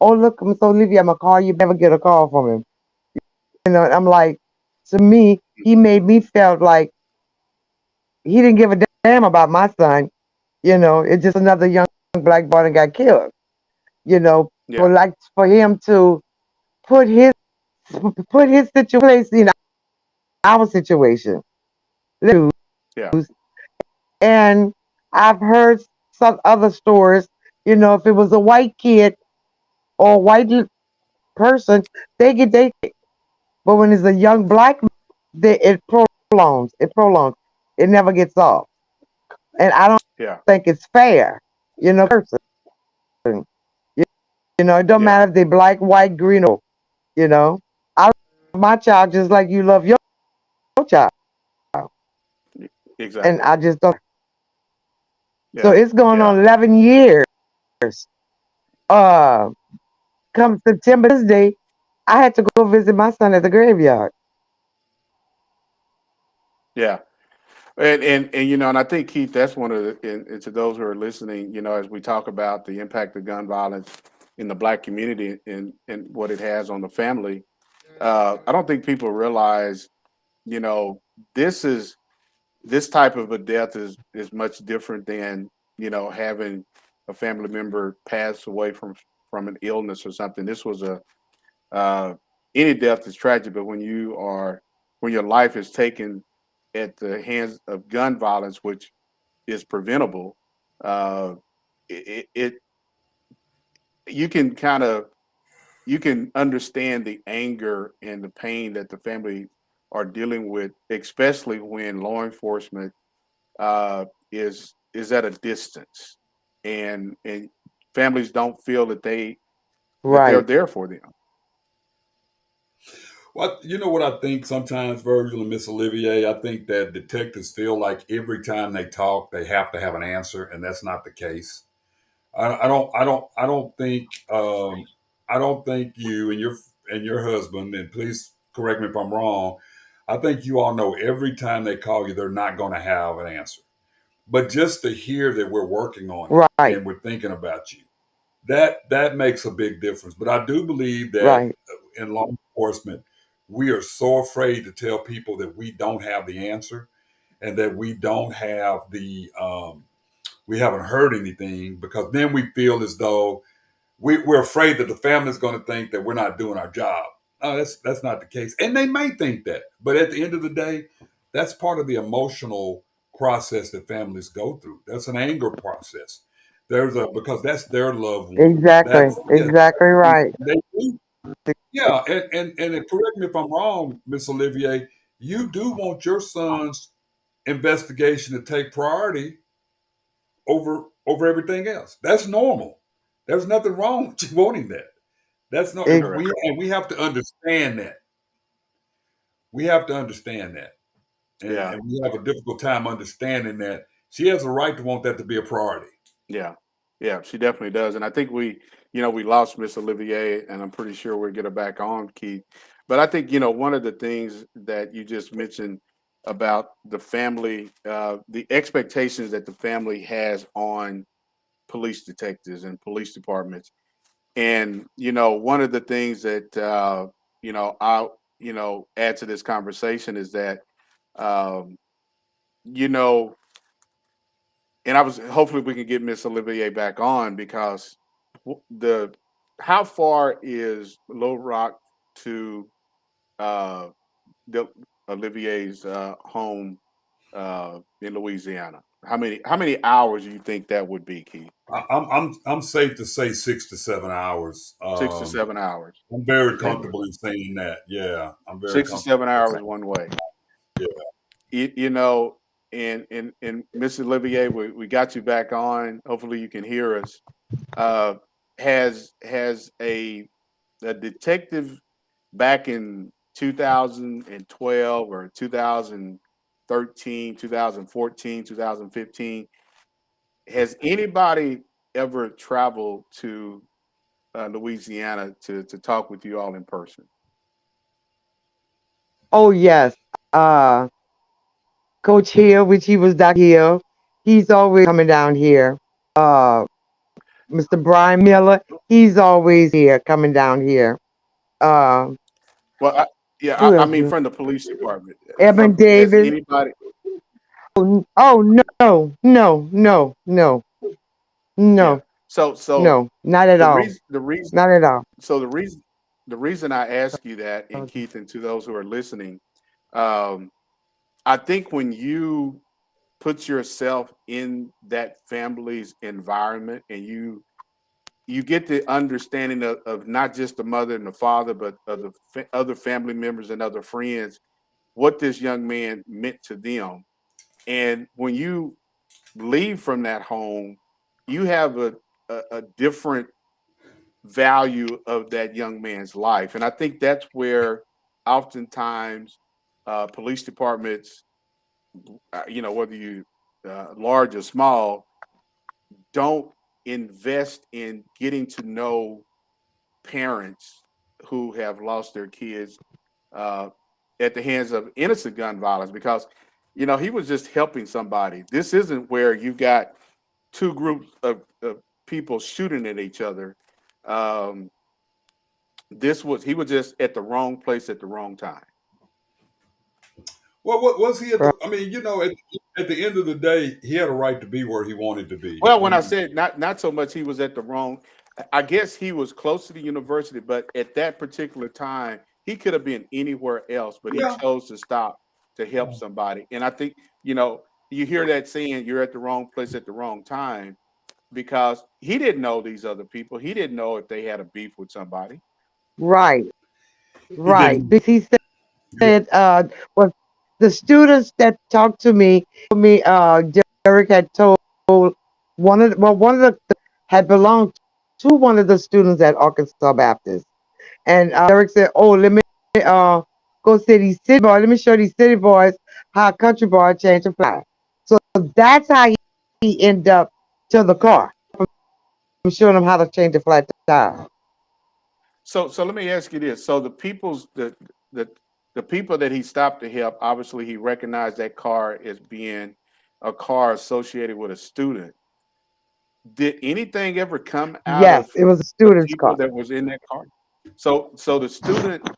"Oh, look, Miss Olivia, I'm gonna call you." Never get a call from him. And I'm like, to me, he made me felt like he didn't give a damn about my son. It's just another young black boy that got killed. Yeah, For him to put his situation in our situation. yeah, And I've heard some other stories. If it was a white kid or a person, they get they. But when it's a young black man, it prolongs. It prolongs. It never gets off. And I don't yeah, think it's fair. Person. You, it don't yeah, matter if they black, white, green, or I love my child just like you love your child, and exactly. I just don't. So Yeah, it's going yeah, on 11 years. Uh, come September this day, I had to go visit my son at the graveyard. yeah. And you know, and I think Keith, that's one of the and to those who are listening, you know, as we talk about the impact of gun violence in the black community and what it has on the family, I don't think people realize, you know, this is this type of a death is much different than, you know, having a family member pass away from an illness or something. This was a uh, any death is tragic, but when your life is taken at the hands of gun violence, which is preventable, uh, it you can kind of you can understand the anger and the pain that the family are dealing with, especially when law enforcement is at a distance, and families don't feel that they're Right. there for them. Well, you know what I think sometimes, Virgil and Miss Olivier, I think that detectives feel like every time they talk, they have to have an answer, and that's not the case. I don't think you and your husband, and please correct me if I'm wrong. I think you all know every time they call you, they're not going to have an answer. But just to hear that we're working on it Right. and we're thinking about you, that makes a big difference. But I do believe that Right. in law enforcement, we are so afraid to tell people that we don't have the answer and that we don't have we haven't heard anything, because then we feel as though we're afraid that the family's going to think that we're not doing our job. That's not the case, and they may think that, but at the end of the day, that's part of the emotional process that families go through. That's an anger process. There's a because that's their loved one. Exactly. That's yeah, Exactly right. they do. Yeah, and correct me if I'm wrong, Miss Olivier. You do want your son's investigation to take priority over everything else. That's normal. There's nothing wrong with you wanting that. That's not Ex- Correct. we have to understand that. We have to understand that. Yeah. And we have a difficult time understanding that she has a right to want that to be a priority. Yeah, yeah, she definitely does, and I think we lost Miss Olivier, and I'm pretty sure we'll get her back on, Keith. But I think one of the things that you just mentioned about the family, the expectations that the family has on police detectives and police departments, and one of the things that I'll add to this conversation is that um, you know and I was hopefully we can get Miss Olivier back on because the how far is Little Rock to uh, the Olivier's home in Louisiana? How many hours do you think that would be, Keith? I'm safe to say 6 to 7 hours. 6 to 7 hours. I'm very Okay, comfortable in saying that. Yeah, I'm very six to comfortable seven in hours saying one way. yeah. You know, and Miss Olivier, we got you back on. Hopefully, you can hear us. Uh, has a detective back in 2012 or 2013, 2014, 2015, has anybody ever traveled to Louisiana to talk with you all in person? oh yes. Uh, Coach Hill, which he was Dr. Hill, he's always coming down here. Uh, Mr. Brian Miller, he's always here, coming down here. Uh, Well, yeah, who I else? mean from the police department. Evan Has Davis. anybody? Oh no, no, no, no, Yeah. no, So no, not at the all. reason the reason Not at all. so the reason I ask you that, and Keith, and to those who are listening, um, I think when you put yourself in that family's environment and you get the understanding of not just the mother and the father, but of the other family members and other friends, what this young man meant to them. And when you leave from that home, you have a different value of that young man's life. And I think that's where oftentimes police departments, whether you large or small, don't invest in getting to know parents who have lost their kids uh, at the hands of innocent gun violence because he was just helping somebody. This isn't where you got two groups of people shooting at each other. Um, he was just at the wrong place at the wrong time. Well, what was he at I mean, at the end of the day, he had a right to be where he wanted to be. Well, when I said not so much he was at the wrong, I guess he was close to the university, but at that particular time, he could have been anywhere else, but he chose to stop to help somebody. And I think, you hear that saying, you're at the wrong place at the wrong time, because he didn't know these other people. He didn't know if they had a beef with somebody. Right. Because he said, well, the students that talked to me, Derek had told one of the had belonged to one of the students at Arkansas Baptist, and Derek said, "Oh, let me go see these city boys. Let me show these city boys how a country boy change a fly." So that's how he ended up to the car. I'm showing him how to change a flat tire. So let me ask you this: so the people that he stopped to help, obviously he recognized that car as being a car associated with a student. Did anything ever come out Yes, of it was a the student's people car. that was in that car? So the student,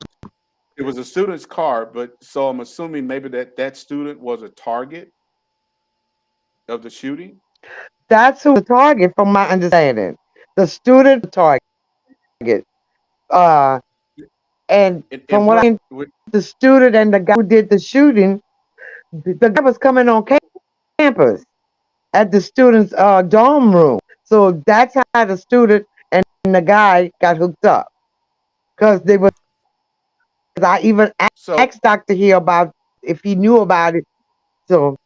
it was a student's car, but so I'm assuming maybe that student was a target of the shooting. That's who the target, from my understanding. The student target. Uh, and from what I the student and the guy who did the shooting, the guy was coming on campus at the student's dorm room. So that's how the student and the guy got hooked up. Because I even asked Dr. Hill about if he knew about it. So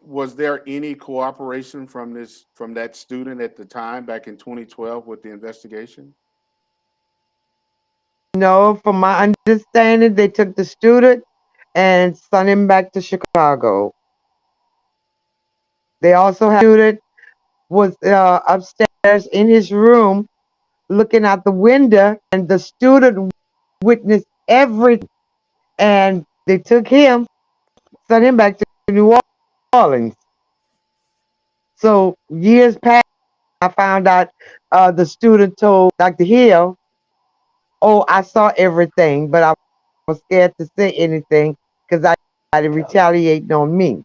was there any cooperation from that student at the time back in 2012 with the investigation? No, from my understanding, they took the student and sent him back to Chicago. They also had a student was upstairs in his room looking out the window, and the student witnessed everything. And they took him, sent him back to New Orleans. So years passed, I found out the student told Dr. Hill, "Oh, I saw everything, but I was scared to say anything because I tried to retaliate on me."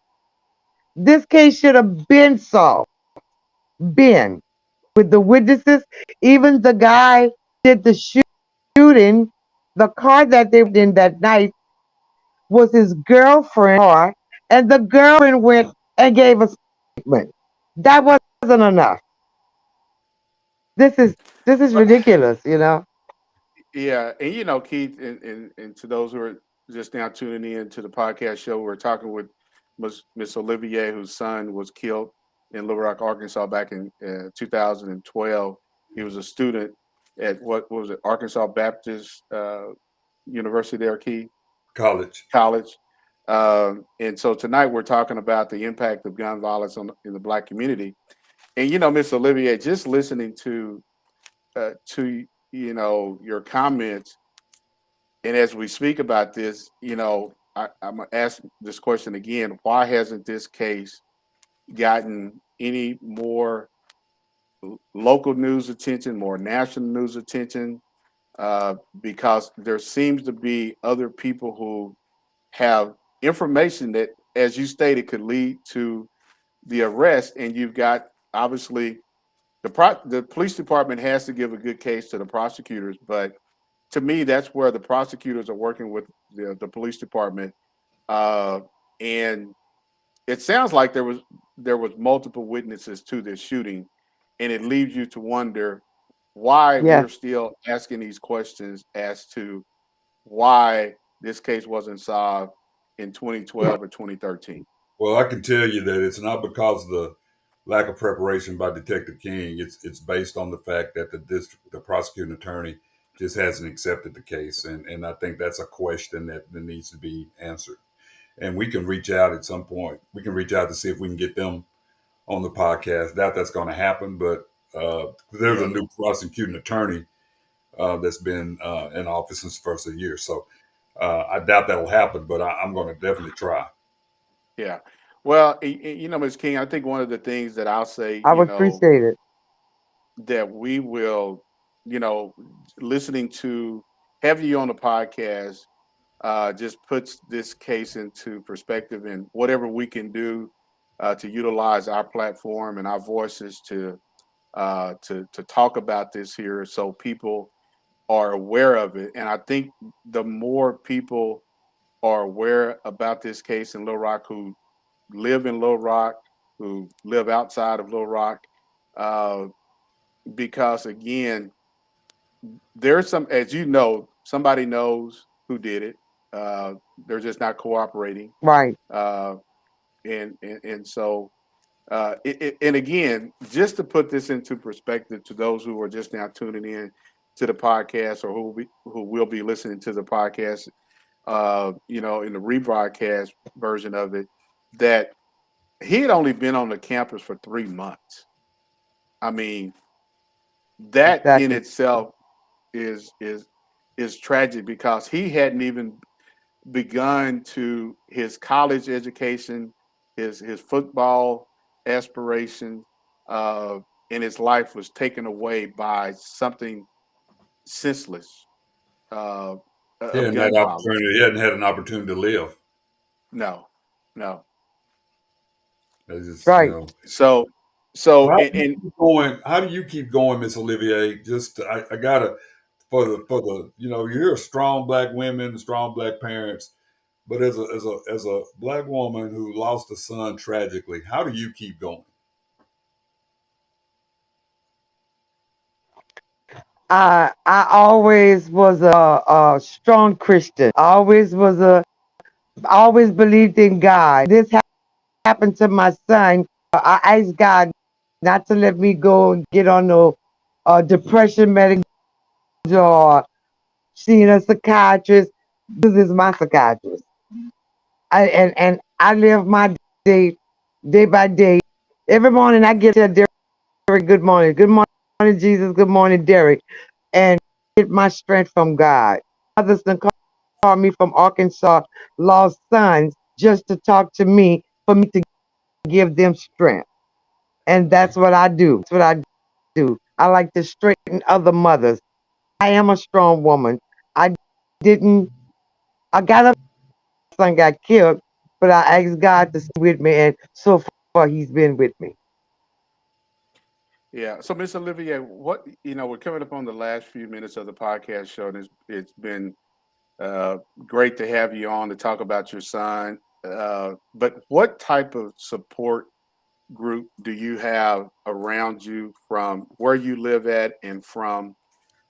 This case should have been solved. Been with the witnesses, even the guy did the shooting. The car that they were in that night was his girlfriend's car, and the girlfriend went and gave a statement. That wasn't enough. This is ridiculous, Yeah, and Keith, and to those who are just now tuning in to the podcast show, we're talking with Miss Olivier, whose son was killed in Little Rock, Arkansas, back in 2012. He was a student at what was it, Arkansas Baptist University there, Keith? College. And so tonight we're talking about the impact of gun violence in the Black community. And Miss Olivier, just listening to your comments, and as we speak about this, I'm gonna ask this question again: why hasn't this case gotten any more local news attention, more national news attention? Because there seems to be other people who have information that, as you stated, could lead to the arrest, and you've got obviously the police department has to give a good case to the prosecutors, but to me, that's where the prosecutors are working with the police department, and it sounds like there was multiple witnesses to this shooting, and it leaves you to wonder why we're still asking these questions as to why this case wasn't solved in 2012 or 2013. Well, I can tell you that it's not because of the lack of preparation by Detective King. It's based on the fact that the prosecuting attorney just hasn't accepted the case, and I think that's a question that needs to be answered. And we can reach out at some point. We can reach out to see if we can get them on the podcast. Doubt that's going to happen, but there's a new prosecuting attorney that's been in office since the first of the year. So I doubt that'll happen, but I'm going to definitely try. Yeah. Well, Ms. King, I think one of the things that I'll say, I would appreciate it. that we will, listening to have you on the podcast, just puts this case into perspective, and whatever we can do to utilize our platform and our voices to talk about this here, so people are aware of it. And I think the more people are aware about this case in Little Rock, who live in Little Rock, who live outside of Little Rock, because again, there's some, as you know, somebody knows who did it. They're just not cooperating. Right. And so, and again, just to put this into perspective to those who are just now tuning in to the podcast, or who will be listening to the podcast, in the rebroadcast version of it, that he had only been on the campus for 3 months. I mean, that in Exactly. itself is tragic, because he hadn't even begun to his college education, his football aspiration, and his life was taken away by something senseless, He of hadn't had gun violence. opportunity. He hadn't had an opportunity to live. No. It's just, Right. So how do you and keep going? How do you keep going, Miss Olivier? Just I gotta for the you're a strong black women, strong black parents, but as a black woman who lost a son tragically, how do you keep going? I always was a strong Christian. I always believed in God. This happened to my son. I asked God not to let me go and get on no depression medication or seeing a psychiatrist. This is my psychiatrist. And I live my day by day. Every morning I get to Derek, good morning. Good morning, Jesus. Good morning, Derek. And get my strength from God. Others can call me from Arkansas, lost sons, just to talk to me, for me to give them strength. And that's what I do. That's what I do. I like to straighten other mothers. I am a strong woman. I got up, son got killed, but I asked God to stay with me, and so far He's been with me. yeah. So, Miss Olivia, we're coming up on the last few minutes of the podcast show, and it's been great to have you on to talk about your son. But what type of support group do you have around you, from where you live at, and from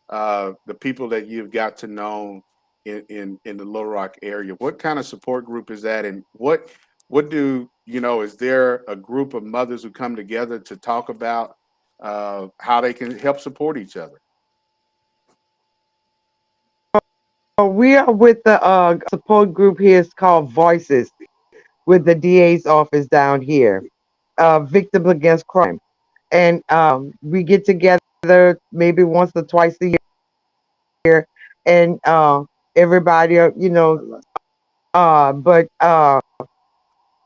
the people that you've got to know in the Little Rock area? What kind of support group is that, and what do is there a group of mothers who come together to talk about how they can help support each other? We are with the support group here. It's called Voices, with the DA's office down here, Victims Against Crime. And we get together maybe once or twice a year, and everybody, but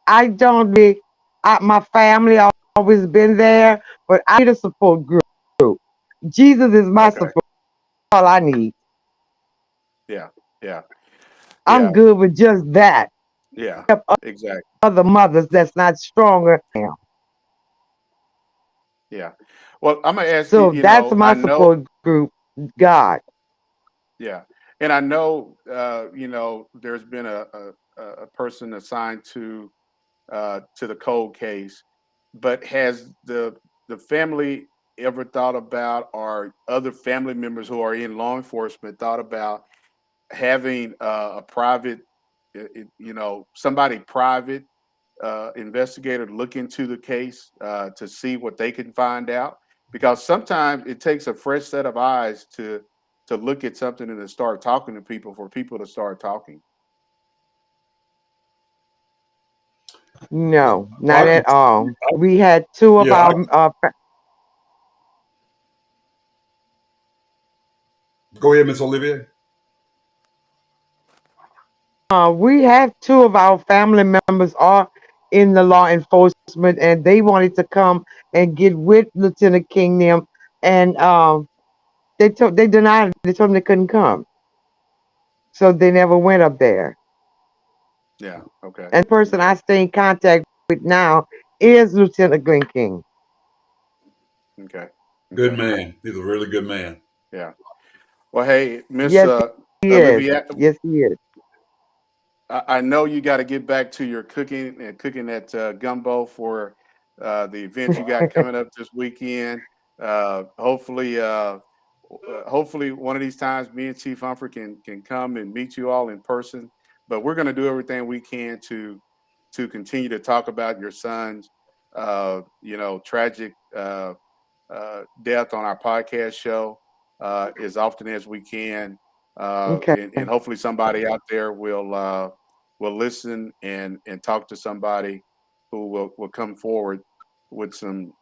I don't be, my family always been there, but I need a support group. Jesus is my support, all I need. Yeah. I'm good with just that. Yeah, exactly. Other mothers that's not stronger. Yeah. Well, I'm gonna ask So you. that's my support group, God. Yeah, and I know there's been a person assigned to the cold case, but has the family ever thought about, or other family members who are in law enforcement thought about having a private, somebody private investigator look into the case to see what they can find out? Because sometimes it takes a fresh set of eyes to look at something and to start talking to people, for people to start talking. No, not at all. We had two of our Go ahead, Miss Olivier. we have two of our family members are in the law enforcement, and they wanted to come and get with Lieutenant King them, and they denied it. They told them they couldn't come, so they never went up there. Yeah. Okay. And the person I stay in contact with now is Lieutenant Glenn King. Okay. Good man. He's a really good man. Yeah. Well, hey, Miss Yes, he is. Olivia, Yes, he is. I know you got to get back to your cooking and cooking that gumbo for the event you got coming up this weekend. Hopefully, one of these times, me and Chief Humphrey can come and meet you all in person. But we're going to do everything we can to continue to talk about your son's, tragic death on our podcast show as often as we can. Okay. And hopefully somebody out there will listen and talk to somebody who will come forward with some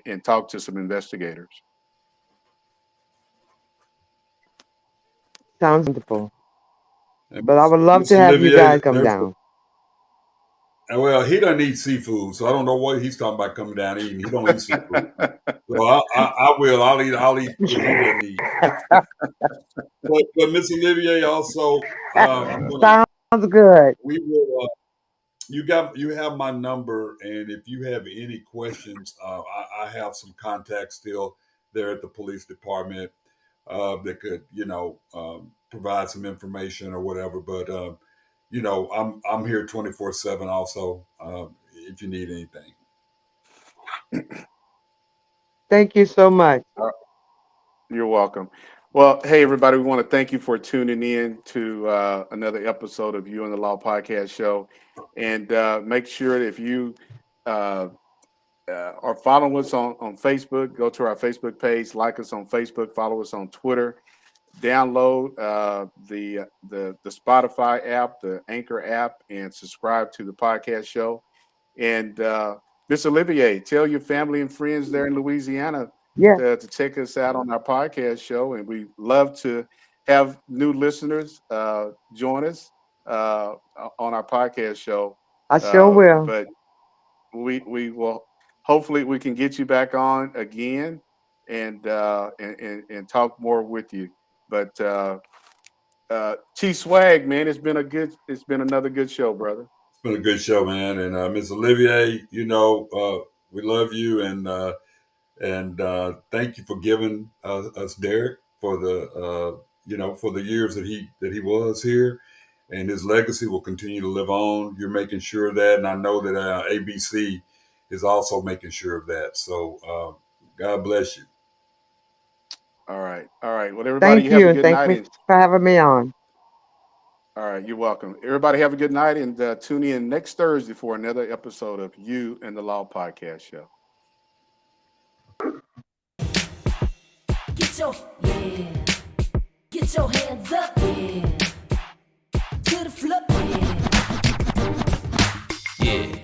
and talk to some investigators. Sounds wonderful. But I would love to have you guys come down. Well, he doesn't eat seafood, so I don't know what he's talking about coming down eating. He don't eat seafood. So I will. I'll eat what he doesn't eat. But Miss Olivier also sounds good. We will. You have my number, and if you have any questions, I have some contacts still there at the police department that could, provide some information or whatever. But I'm here 24/7 also if you need anything. Thank you so much. You're welcome. Well, hey, everybody, we want to thank you for tuning in to another episode of You and the Law Podcast Show. And make sure that if you are following us on Facebook, go to our Facebook page, like us on Facebook, follow us on Twitter, download the Spotify app, the Anchor app, and subscribe to the podcast show. And Miss Olivier, tell your family and friends there in Louisiana to check us out on our podcast show. And we love to have new listeners join us on our podcast show. I sure will. But we will, hopefully we can get you back on again and talk more with you. But Chief Swag, man, it's been another good show, brother. It's been a good show, man. And Miss Olivier, we love you and thank you for giving us Derek for the for the years that he was here, and his legacy will continue to live on. You're making sure of that, and I know that ABC is also making sure of that. So God bless you. All right. Well, everybody, Thank you. have a good night. Thank you for having me on. All right, you're welcome. Everybody have a good night, and tune in next Thursday for another episode of You and the Law Podcast Show. Get your hands up, to the floor, yeah.